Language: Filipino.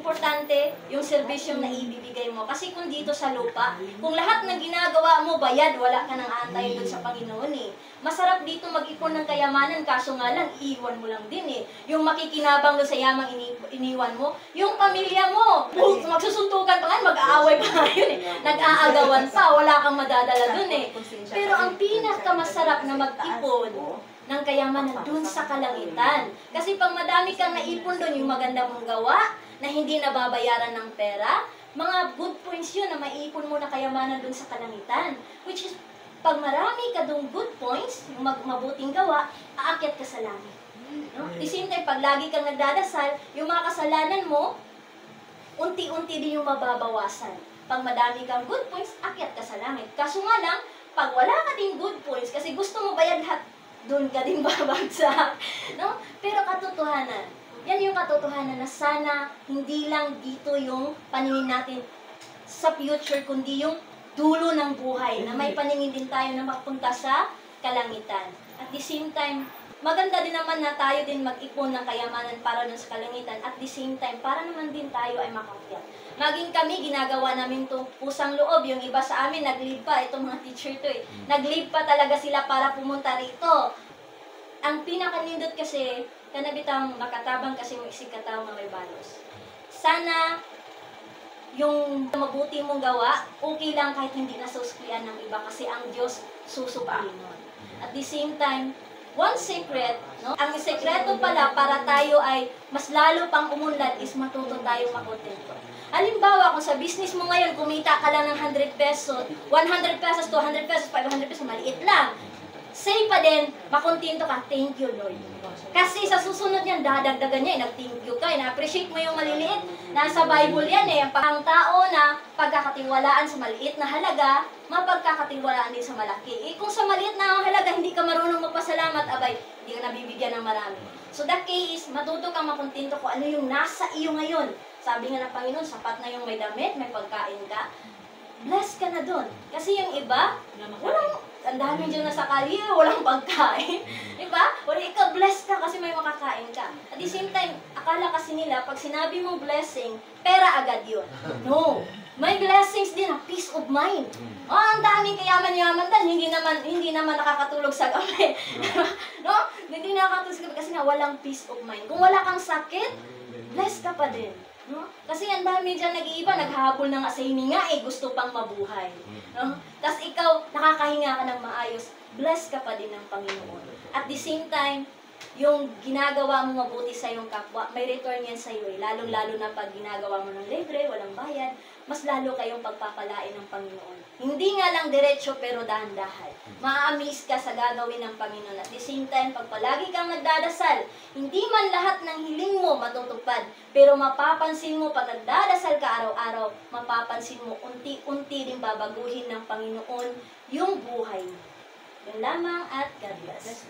importante yung serbisyong na ibibigay mo. Kasi kung dito sa lupa, kung lahat ng ginagawa mo bayad, wala ka nang aantayin doon sa Panginoon eh. Masarap dito mag-ipon ng kayamanan, kaso nga lang, iiwan mo lang din eh. Yung makikinabang doon sa yamang iniwan mo, yung pamilya mo, magsusuntukan pa nga, mag-aaway pa nga yun eh. Nag-aagawan pa, wala kang madadala doon eh. Pero ang pinakamasarap na mag-ipon ng kayamanan doon sa kalangitan. Kasi pag madami kang naipon doon, yung maganda mong gawa, na hindi nababayaran ng pera, mga good points yun na maiipon mo na kayamanan doon sa kalangitan. Which is, pag marami ka doon good points, yung mabuting gawa, aakyat ka sa langit. No? At the same time, pag lagi kang nagdadasal, yung mga kasalanan mo, unti-unti din yung mababawasan. Pag madami kang good points, aakyat ka sa langit. Kaso nga lang, pag wala ka din good points, kasi gusto mo bayad lahat, doon ka din babagsak. No? Pero katotohanan, yan yung katotohanan na sana hindi lang dito yung paningin natin sa future, kundi yung dulo ng buhay, na may paningin din tayo na mapunta sa kalangitan. At the same time, maganda din naman na tayo din mag-ipon ng kayamanan para dun sa kalangitan. At the same time, para naman din tayo ay makakyat. Maging kami, ginagawa namin itong pusang loob. Yung iba sa amin, nag-leave pa. Itong mga teacher to eh. Nag-leave pa talaga sila para pumunta rito. Ang pinakanindot kasi, kanabitang makatabang kasi mo isig katao nga may balos. Sana, yung mabuti mong gawa, okay lang kahit hindi nasusklian ng iba kasi ang Diyos susupli nun. At the same time, one secret, no? Ang sekreto pala para tayo ay mas lalo pang umunlad is matuto tayong makontento. Halimbawa, kung sa business mo ngayon, kumita ka lang ng 100 pesos, 100 pesos, 200 pesos, 500 pesos, maliit lang. Say pa din, makontento ka, thank you Lord. Kasi sa susunod yan, dadagdagan niya, nag-thank you ka, na-appreciate mo yung maliliit. Nasa Bible yan eh, ang tao na pagkakatiwalaan sa maliit na halaga, mapagkakatiwalaan din sa malaki. Eh kung sa maliit na halaga, hindi ka marunong magpasalamat, abay, hindi ka nabibigyan ng marami. So the key is, matuto kang makontento kung ano yung nasa iyo ngayon. Sabi nga ng Panginoon, sapat na yung may damit, may pagkain ka, bless ka na doon. Kasi yung iba, walang, ang dami dyan nasa kalye, walang pagkain. Diba? Wala, ikaw, bless ka kasi may makakain ka. At the same time, akala kasi nila, pag sinabi mong blessing, pera agad yun. No. May blessings din, peace of mind. Oh, ang daming kayaman-yaman din, hindi naman nakakatulog sa gabi. No? Hindi nakakatulog sa gabi kasi nga walang peace of mind. Kung wala kang sakit, bless ka pa din. No? Kasi ang dami dyan nag-iiba, naghahabol na nga sa hininga, gusto pang mabuhay. No? Tapos ikaw, nakakahinga ka ng maayos, bless ka pa din ng Panginoon. At the same time, yung ginagawa mo mabuti sa iyong kapwa, may return yan sa iyo eh. Lalong-lalo na pag ginagawa mo ng libre, walang bayad, mas lalo kayong pagpapalain ng Panginoon. Hindi nga lang diretso pero dahan-dahan. Ma-amaze ka sa gagawin ng Panginoon. At the same time, pag palagi kang nagdadasal, hindi man lahat ng hiling mo matutupad, pero mapapansin mo pag nagdadasal ka araw-araw, mapapansin mo unti-unti din babaguhin ng Panginoon yung buhay mo. Yun lamang at God bless.